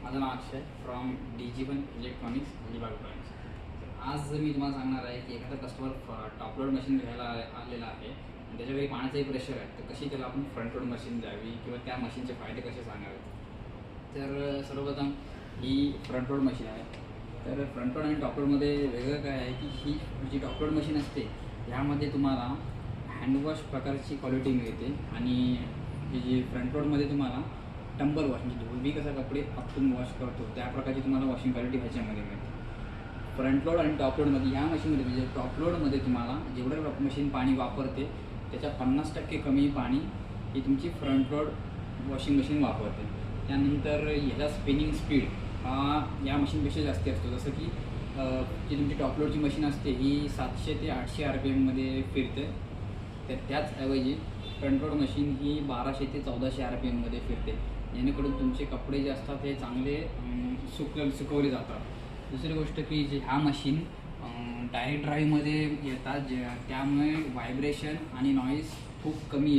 माझं नाव Akshay from DG1 electronics Alibag branch. आज मी तुम्हाला सांगणार आहे की एखादा कस्टमर टॉप लोड मशीन घ्यायला आलेला आहे आणि त्याच्याकडे पाण्याचाही प्रेशर आहे, तर कशी त्याला आपण फ्रंट लोड मशीन द्यावी किंवा त्या मशीनचे फायदे कसे सांगावे. तर सर्वप्रथम ही फ्रंट लोड मशीन आहे. तर फ्रंट लोड आणि टॉप लोडमध्ये वेगळं काय आहे की ही जी टॉप लोड मशीन असते ह्यामध्ये तुम्हाला हँडवॉश प्रकारची क्वालिटी मिळते आणि ही जी फ्रंट लोडमध्ये तुम्हाला टंबल वॉश म्हणजे धोबी कसा कपडे आपण वॉश करतो त्या प्रकारची तुम्हाला वॉशिंग क्वालिटी ह्याच्यामध्ये मिळते. फ्रंट लोड आणि टॉप लोडमध्ये या मशीनमध्ये म्हणजे टॉप लोडमध्ये तुम्हाला जेवढं मशीन पाणी वापरते त्याच्या 50% कमी पाणी ही तुमची फ्रंट लोड वॉशिंग मशीन वापरते. त्यानंतर ह्याचा स्पिनिंग स्पीड हा या मशीनपेक्षा जास्त असतो. जसं की जी तुमची टॉप लोडची मशीन असते ही 700 ते 800 RPMमध्ये फिरते, तर त्याचऐवजी फ्रंट लोड मशीन ही 1200 ते 1400 RPMमध्ये फिरते, जेणेकरून तुमचे कपडे जे असतात हे चांगले सुकवले जातात. दुसरी गोष्ट की जे ह्या मशीन डायरेक्ट ड्राईव्हमध्ये येतात त्यामुळे व्हायब्रेशन आणि नॉईज खूप कमी येते.